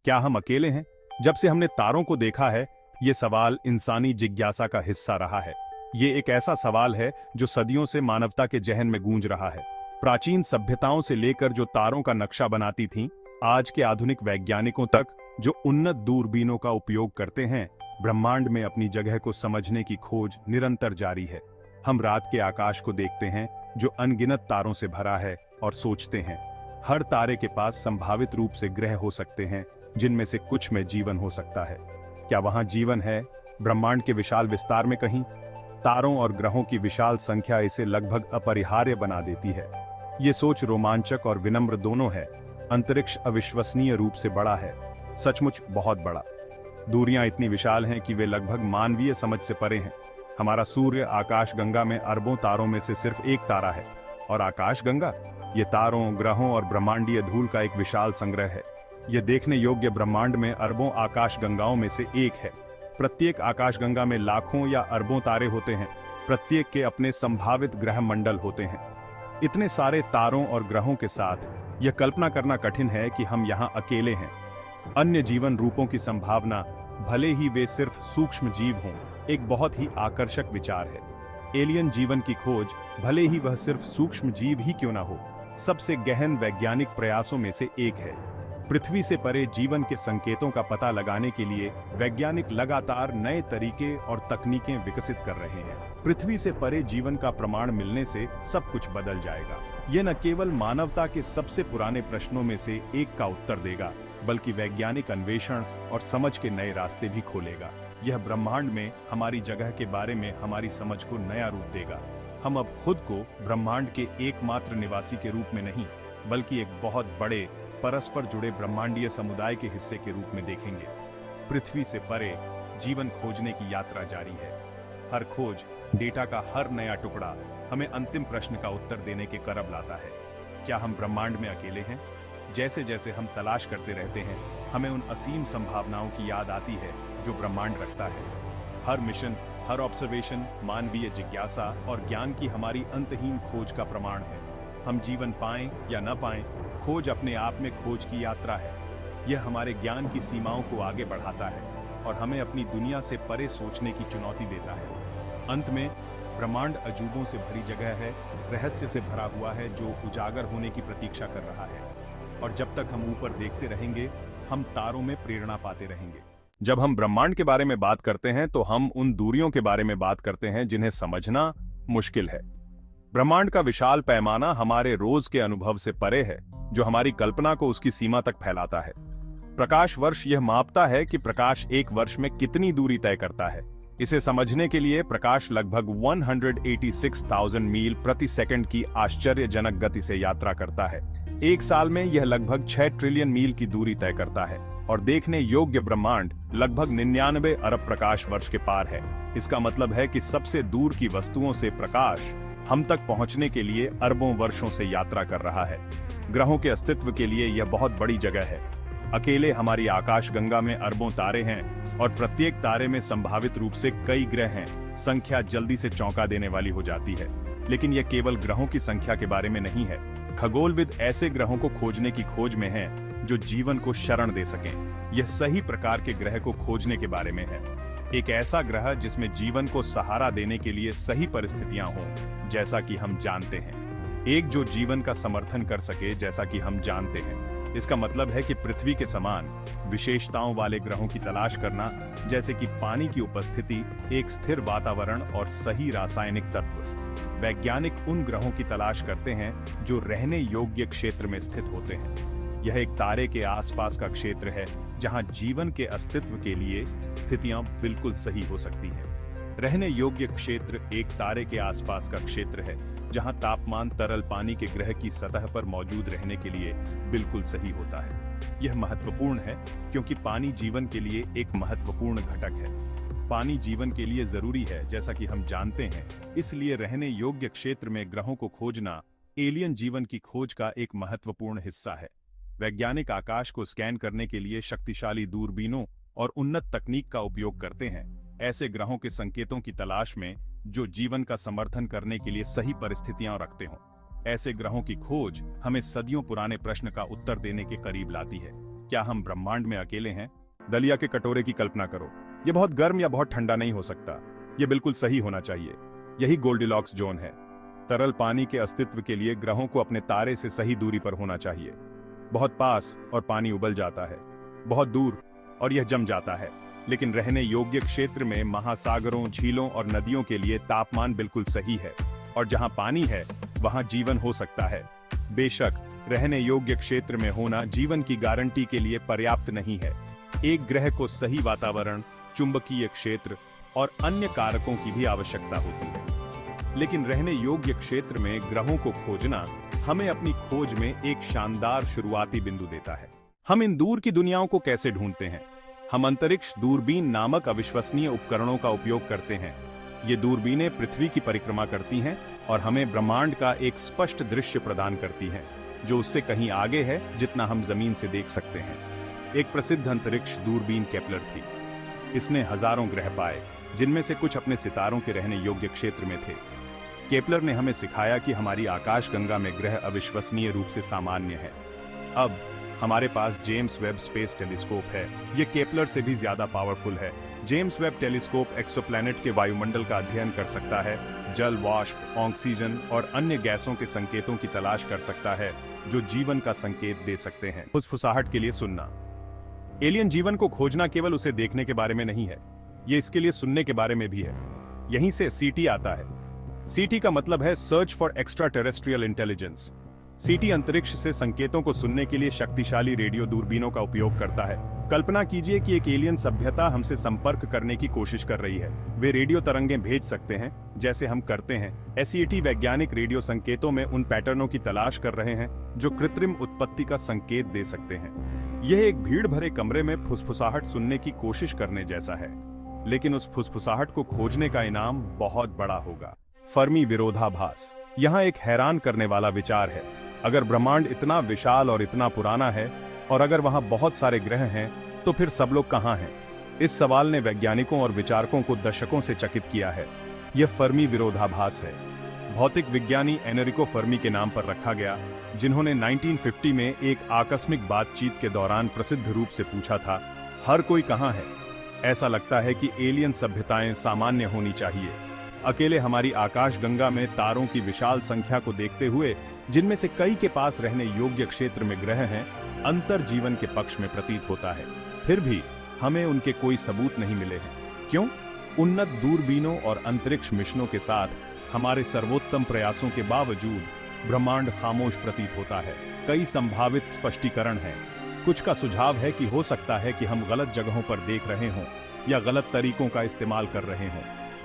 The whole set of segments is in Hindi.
क्या हम अकेले हैं? जब से हमने तारों को देखा है, ये सवाल इंसानी जिज्ञासा का हिस्सा रहा है। ये एक ऐसा सवाल है जो सदियों से मानवता के जहन में गूंज रहा है। प्राचीन सभ्यताओं से लेकर जो तारों का नक्शा बनाती थीं, आज के आधुनिक वैज्ञानिकों तक जो उन्नत दूरबीनों का उपयोग करते हैं, ब्रह्मांड में अपनी जगह को समझने की खोज निरंतर जारी है। हम रात के आकाश को देखते हैं जो अनगिनत तारों से भरा है और सोचते हैं, हर तारे के पास संभावित रूप से ग्रह हो सकते हैं जिनमें से कुछ में जीवन हो सकता है। क्या वहां जीवन है ब्रह्मांड के विशाल विस्तार में कहीं? तारों और ग्रहों की विशाल संख्या इसे लगभग अपरिहार्य बना देती है। ये सोच रोमांचक और विनम्र दोनों है। अंतरिक्ष अविश्वसनीय रूप से बड़ा है, सचमुच बहुत बड़ा। दूरियां इतनी विशाल हैं कि वे लगभग मानवीय समझ से परे हैं। हमारा सूर्य आकाशगंगा में अरबों तारों में से सिर्फ एक तारा है, और आकाशगंगा ये तारों, ग्रहों और ब्रह्मांडीय धूल का एक विशाल संग्रह है। यह देखने योग्य ब्रह्मांड में अरबों आकाशगंगाओं में से एक है। प्रत्येक आकाशगंगा में लाखों या अरबों तारे होते हैं। प्रत्येक के अपने संभावित ग्रह मंडल होते हैं। इतने सारे तारों और ग्रहों के साथ यह कल्पना करना कठिन है कि हम यहाँ अकेले हैं। अन्य जीवन रूपों की संभावना, भले ही वे सिर्फ सूक्ष्म जीव हों, एक बहुत ही आकर्षक विचार है। एलियन जीवन की खोज, भले ही वह सिर्फ सूक्ष्म जीव ही क्यों ना हो, सबसे गहन वैज्ञानिक प्रयासों में से एक है। पृथ्वी से परे जीवन के संकेतों का पता लगाने के लिए वैज्ञानिक लगातार नए तरीके और तकनीकें विकसित कर रहे हैं। पृथ्वी से परे जीवन का प्रमाण मिलने से सब कुछ बदल जाएगा। यह न केवल मानवता के सबसे पुराने प्रश्नों में से एक का उत्तर देगा, बल्कि वैज्ञानिक अन्वेषण और समझ के नए रास्ते भी खोलेगा। यह ब्रह्मांड में हमारी जगह के बारे में हमारी समझ को नया रूप देगा। हम अब खुद को ब्रह्मांड के एकमात्र निवासी के रूप में नहीं, बल्कि एक बहुत बड़े, परस्पर जुड़े ब्रह्मांडीय समुदाय के हिस्से के रूप में देखेंगे। पृथ्वी से परे जीवन खोजने की यात्रा जारी है। हर खोज, डेटा का हर नया टुकड़ा हमें अंतिम प्रश्न का उत्तर देने के करीब लाता है। क्या हम ब्रह्मांड में अकेले हैं? जैसे जैसे हम तलाश करते रहते हैं, हमें उन असीम संभावनाओं की याद आती है जो ब्रह्मांड रखता है। हर मिशन, हर ऑब्जर्वेशन मानवीय जिज्ञासा और ज्ञान की हमारी अंतहीन खोज का प्रमाण है। हम जीवन पाएं या न पाएं, खोज अपने आप में खोज की यात्रा है। यह हमारे ज्ञान की सीमाओं को आगे बढ़ाता है और हमें अपनी दुनिया से परे सोचने की चुनौती देता है। अंत में ब्रह्मांड अजूबों से भरी जगह है, रहस्य से भरा हुआ है जो उजागर होने की प्रतीक्षा कर रहा है। और जब तक हम ऊपर देखते रहेंगे, हम तारों में प्रेरणा पाते रहेंगे। जब हम ब्रह्मांड के बारे में बात करते हैं तो हम उन दूरियों के बारे में बात करते हैं जिन्हें समझना मुश्किल है। ब्रह्मांड का विशाल पैमाना हमारे रोज के अनुभव से परे है, जो हमारी कल्पना को उसकी सीमा तक फैलाता है। प्रकाश वर्ष यह मापता है कि प्रकाश एक वर्ष में कितनी दूरी तय करता है। इसे समझने के लिए प्रकाश लगभग 186,000 मील प्रति सेकंड की आश्चर्यजनक गति से यात्रा करता है। एक साल में यह लगभग 6 ट्रिलियन मील की दूरी तय करता है और देखने योग्य ब्रह्मांड लगभग 99 अरब प्रकाश वर्ष के पार है। इसका मतलब है कि सबसे दूर की वस्तुओं से प्रकाश हम तक पहुंचने के लिए अरबों वर्षों से यात्रा कर रहा है। ग्रहों के अस्तित्व के लिए यह बहुत बड़ी जगह है। अकेले हमारी आकाशगंगा में अरबों तारे हैं और प्रत्येक तारे में संभावित रूप से कई ग्रह हैं। संख्या जल्दी से चौंका देने वाली हो जाती है। लेकिन यह केवल ग्रहों की संख्या के बारे में नहीं है। खगोलविद ऐसे ग्रहों को खोजने की खोज में हैं जो जीवन को शरण दे सकें। यह सही प्रकार के ग्रह को खोजने के बारे में है। एक ऐसा ग्रह जिसमें जीवन को सहारा देने के लिए सही परिस्थितियां हों, जैसा कि हम जानते हैं। एक जो जीवन का समर्थन कर सके, जैसा कि हम जानते हैं। इसका मतलब है कि पृथ्वी के समान विशेषताओं वाले ग्रहों की तलाश करना, जैसे कि पानी की उपस्थिति, एक स्थिर वातावरण और सही रासायनिक तत्व। वैज्ञानिक उन ग्रहों की तलाश करते हैं जो रहने योग्य क्षेत्र में स्थित होते हैं। यह एक तारे के आसपास का क्षेत्र है जहां जीवन के अस्तित्व के लिए स्थितियां बिल्कुल सही हो सकती हैं। रहने योग्य क्षेत्र एक तारे के आसपास का क्षेत्र है जहां तापमान तरल पानी के ग्रह की सतह पर मौजूद रहने के लिए बिल्कुल सही होता है। यह महत्वपूर्ण है क्योंकि पानी जीवन के लिए एक महत्वपूर्ण घटक है। पानी जीवन के लिए जरूरी है, जैसा कि हम जानते हैं। इसलिए रहने योग्य क्षेत्र में ग्रहों को खोजना एलियन जीवन की खोज का एक महत्वपूर्ण हिस्सा है। वैज्ञानिक आकाश को स्कैन करने के लिए शक्तिशाली दूरबीनों और उन्नत तकनीक का उपयोग करते हैं, ऐसे ग्रहों के संकेतों की तलाश में जो जीवन का समर्थन करने के लिए सही परिस्थितियां रखते हों। ऐसे ग्रहों की खोज हमें सदियों पुराने प्रश्न का उत्तर देने के करीब लाती है। क्या हम ब्रह्मांड में अकेले हैं? दलिया के कटोरे की कल्पना करो। ये बहुत गर्म या बहुत ठंडा नहीं हो सकता। ये बिल्कुल सही होना चाहिए। यही गोल्डिलॉक्स जोन है। तरल पानी के अस्तित्व के लिए ग्रहों को अपने तारे से सही दूरी पर होना चाहिए। बहुत पास और पानी उबल जाता है, बहुत दूर और यह जम जाता है। लेकिन रहने योग्य क्षेत्र में महासागरों, झीलों और नदियों के लिए तापमान बिल्कुल सही है, और जहां पानी है वहां जीवन हो सकता है। बेशक रहने योग्य क्षेत्र में होना जीवन की गारंटी के लिए पर्याप्त नहीं है। एक ग्रह को सही वातावरण, चुंबकीय क्षेत्र और अन्य कारकों की भी आवश्यकता होती है। लेकिन रहने योग्य क्षेत्र में ग्रहों को खोजना हमें अपनी खोज में एक शानदार शुरुआती बिंदु देता है। हम इन दूर की दुनियाओं को कैसे ढूंढते हैं? हम अंतरिक्ष दूरबीन नामक अविश्वसनीय उपकरणों का उपयोग करते हैं। ये दूरबीनें पृथ्वी की परिक्रमा करती हैं और हमें ब्रह्मांड का एक स्पष्ट दृश्य प्रदान करती हैं, जो उससे कहीं आगे है जितना हम जमीन से देख सकते हैं। एक प्रसिद्ध अंतरिक्ष दूरबीन केपलर थी। इसने हजारों ग्रह पाए, जिनमें से कुछ अपने सितारों के रहने योग्य क्षेत्र में थे। केपलर ने हमें सिखाया कि हमारी आकाशगंगा में ग्रह अविश्वसनीय रूप से सामान्य है। अब हमारे पास जेम्स वेब स्पेस टेलीस्कोप है। यह केपलर से भी ज्यादा पावरफुल है। जेम्स वेब टेलीस्कोप एक्सोप्लैनेट के वायुमंडल का अध्ययन कर सकता है, जल वाष्प, ऑक्सीजन और अन्य गैसों के संकेतों की तलाश कर सकता है, जो जीवन का संकेत दे सकते हैं। फुसफुसाहट के लिए सुनना। एलियन जीवन को खोजना केवल उसे देखने के बारे में नहीं है, ये इसके लिए सुनने के बारे में भी है। यहीं से सीटी आता है। सीटी का मतलब है search for extra terrestrial intelligence. सीटी अंतरिक्ष से संकेतों को सुनने के लिए शक्तिशाली रेडियो दूरबीनों का उपयोग करता है। कल्पना कीजिए कि एक एलियन सभ्यता हमसे संपर्क करने की कोशिश कर रही है। वे रेडियो तरंगें भेज सकते हैं, जैसे हम करते हैं। एसईटी वैज्ञानिक रेडियो संकेतों में उन पैटर्नों की तलाश कर रहे हैं जो कृत्रिम उत्पत्ति का संकेत दे सकते हैं। यह एक भीड़ भरे कमरे में फुसफुसाहट सुनने की कोशिश करने जैसा है, लेकिन उस फुसफुसाहट को खोजने का इनाम बहुत बड़ा होगा। फर्मी विरोधाभास यहाँ एक हैरान करने वाला विचार है। अगर ब्रह्मांड इतना विशाल और इतना पुराना है, और अगर वहां बहुत सारे ग्रह हैं, तो फिर सब लोग कहां हैं? इस सवाल ने वैज्ञानिकों और विचारकों को दशकों से चकित किया है। यह फर्मी विरोधाभास है। भौतिक विज्ञानी एनरिको फर्मी के नाम पर रखा गया, जिन्होंने 1950 में एक आकस्मिक बातचीत के दौरान प्रसिद्ध रूप से पूछा था, हर कोई कहां है? ऐसा लगता है कि एलियन सभ्यताएं सामान्य होनी चाहिए। अकेले हमारी आकाशगंगा में तारों की विशाल संख्या को देखते हुए, जिनमें से कई के पास रहने योग्य क्षेत्र में ग्रह हैं, अंतर जीवन के पक्ष में प्रतीत होता है। फिर भी हमें उनके कोई सबूत नहीं मिले हैं। क्यों? उन्नत दूरबीनों और अंतरिक्ष मिशनों के साथ हमारे सर्वोत्तम प्रयासों के बावजूद ब्रह्मांड खामोश प्रतीत होता है। कई संभावित स्पष्टीकरण हैं। कुछ का सुझाव है कि हो सकता है कि हम गलत जगहों पर देख रहे हों या गलत तरीकों का इस्तेमाल कर रहे हों।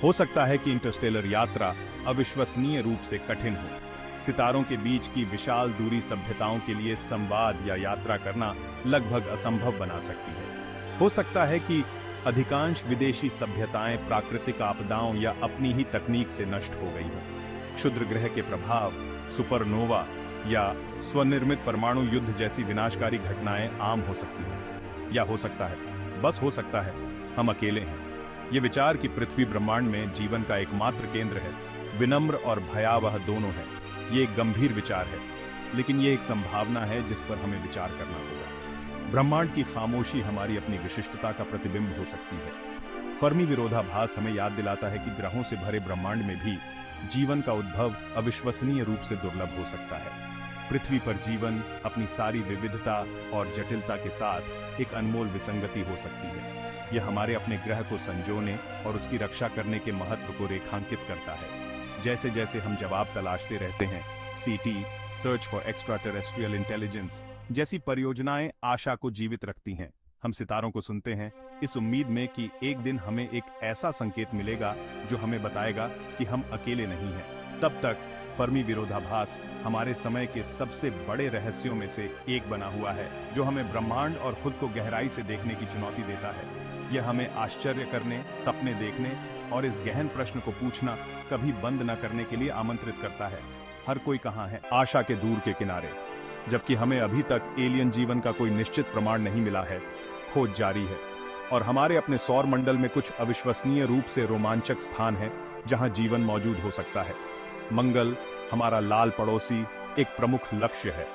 हो सकता है कि इंटरस्टेलर यात्रा अविश्वसनीय रूप से कठिन हो। सितारों के बीच की विशाल दूरी सभ्यताओं के लिए संवाद या यात्रा करना लगभग असंभव बना सकती है। हो सकता है कि अधिकांश विदेशी सभ्यताएं प्राकृतिक आपदाओं या अपनी ही तकनीक से नष्ट हो गई हों। क्षुद्र ग्रह के प्रभाव, सुपरनोवा या स्वनिर्मित परमाणु युद्ध जैसी विनाशकारी घटनाएं आम हो सकती हैं। या हो सकता है, बस हो सकता है, हम अकेले हैं। ये विचार कि पृथ्वी ब्रह्मांड में जीवन का एकमात्र केंद्र है, विनम्र और भयावह दोनों है। ये एक गंभीर विचार है, लेकिन ये एक संभावना है जिस पर हमें विचार करना होगा। ब्रह्मांड की खामोशी हमारी अपनी विशिष्टता का प्रतिबिंब हो सकती है। फर्मी विरोधाभास हमें याद दिलाता है कि ग्रहों से भरे ब्रह्मांड में भी जीवन का उद्भव अविश्वसनीय रूप से दुर्लभ हो सकता है। पृथ्वी पर जीवन अपनी सारी विविधता और जटिलता के साथ एक अनमोल विसंगति हो सकती है। यह हमारे अपने ग्रह को संजोने और उसकी रक्षा करने के महत्व को रेखांकित करता है। जैसे जैसे हम जवाब तलाशते रहते हैं, सीटी, search for extra terrestrial intelligence जैसी परियोजनाएं आशा को जीवित रखती हैं। हम सितारों को सुनते हैं, इस उम्मीद में कि एक दिन हमें एक ऐसा संकेत मिलेगा जो हमें बताएगा कि हम अकेले नहीं हैं। तब तक फर्मी विरोधाभास हमारे समय के सबसे बड़े रहस्यों में से एक बना हुआ है, जो हमें ब्रह्मांड और खुद को गहराई से देखने की चुनौती देता है। यह हमें आश्चर्य करने, सपने देखने और इस गहन प्रश्न को पूछना कभी बंद न करने के लिए आमंत्रित करता है। हर कोई कहां है? आशा के दूर के किनारे। जबकि हमें अभी तक एलियन जीवन का कोई निश्चित प्रमाण नहीं मिला है, खोज जारी है। और हमारे अपने सौर मंडल में कुछ अविश्वसनीय रूप से रोमांचक स्थान हैं जहां जीवन मौजूद हो सकता है। मंगल, हमारा लाल पड़ोसी, एक प्रमुख लक्ष्य है।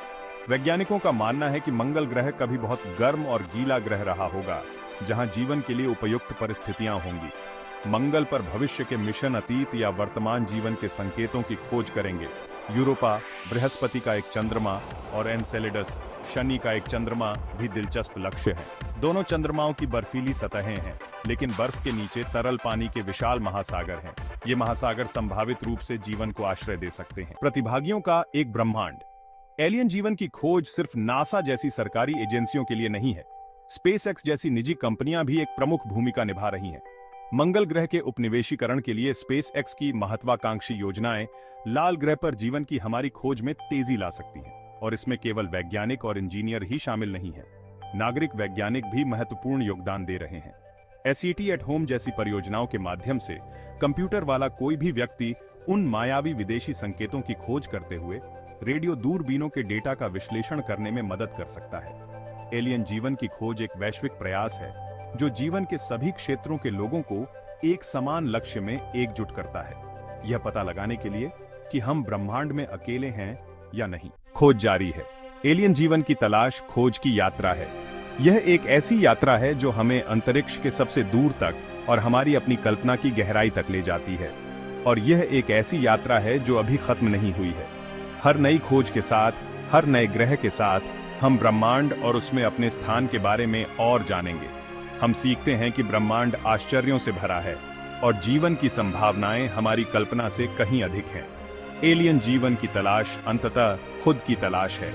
वैज्ञानिकों का मानना है कि मंगल ग्रह कभी बहुत गर्म और गीला ग्रह रहा होगा, जहां जीवन के लिए उपयुक्त परिस्थितियां होंगी। मंगल पर भविष्य के मिशन अतीत या वर्तमान जीवन के संकेतों की खोज करेंगे। यूरोपा, बृहस्पति का एक चंद्रमा, और एनसेलेडस, शनि का एक चंद्रमा भी दिलचस्प लक्ष्य हैं। दोनों चंद्रमाओं की बर्फीली सतहें हैं, लेकिन बर्फ के नीचे तरल पानी के विशाल महासागर हैं। ये महासागर संभावित रूप से जीवन को आश्रय दे सकते हैं। प्रतिभागियों का एक ब्रह्मांड। एलियन जीवन की खोज सिर्फ नासा जैसी सरकारी एजेंसियों के लिए नहीं है। स्पेसएक्स जैसी निजी कंपनियां भी एक प्रमुख भूमिका निभा रही हैं। मंगल ग्रह के उपनिवेशीकरण के लिए स्पेसएक्स की महत्वाकांक्षी योजनाएं लाल ग्रह पर जीवन की हमारी खोज में तेजी ला सकती हैं, और इसमें केवल वैज्ञानिक और इंजीनियर ही शामिल नहीं हैं। नागरिक वैज्ञानिक भी महत्वपूर्ण योगदान दे रहे हैं। एसईटी एट होम जैसी परियोजनाओं के माध्यम से कंप्यूटर वाला कोई भी व्यक्ति उन मायावी विदेशी संकेतों की खोज करते हुए रेडियो दूरबीनों के डेटा का विश्लेषण करने में मदद कर सकता है। एलियन जीवन की खोज एक वैश्विक प्रयास है जो जीवन के सभी क्षेत्रों के लोगों को एक समान लक्ष्य में एकजुट करता है, यह पता लगाने के लिए कि हम ब्रह्मांड में अकेले हैं या नहीं। खोज जारी है। एलियन जीवन की तलाश खोज की यात्रा है। यह एक ऐसी यात्रा है जो हमें अंतरिक्ष के सबसे दूर तक और हमारी अपनी कल्पना की गहराई तक ले जाती है। और यह एक ऐसी यात्रा है जो अभी खत्म नहीं हुई है। हर नई खोज के साथ, हर नए ग्रह के साथ, हम ब्रह्मांड और उसमें अपने स्थान के बारे में और जानेंगे। हम सीखते हैं कि ब्रह्मांड आश्चर्यों से भरा है और जीवन की संभावनाएं हमारी कल्पना से कहीं अधिक हैं। एलियन जीवन की तलाश अंततः खुद की तलाश है।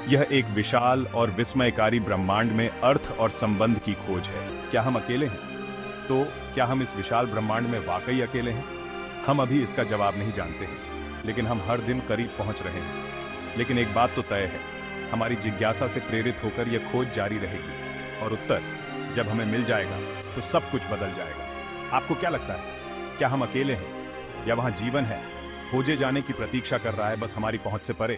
यह एक विशाल और विस्मयकारी ब्रह्मांड में अर्थ और संबंध की खोज है। क्या हम अकेले हैं? तो क्या हम इस विशाल ब्रह्मांड में वाकई अकेले हैं? हम अभी इसका जवाब नहीं जानते हैं, लेकिन हम हर दिन करीब पहुंच रहे हैं। लेकिन एक बात तो तय है, हमारी जिज्ञासा से प्रेरित होकर यह खोज जारी रहेगी, और उत्तर जब हमें मिल जाएगा तो सब कुछ बदल जाएगा। आपको क्या लगता है, क्या हम अकेले हैं या वहां जीवन है, खोजे जाने की प्रतीक्षा कर रहा है, बस हमारी पहुंच से परे?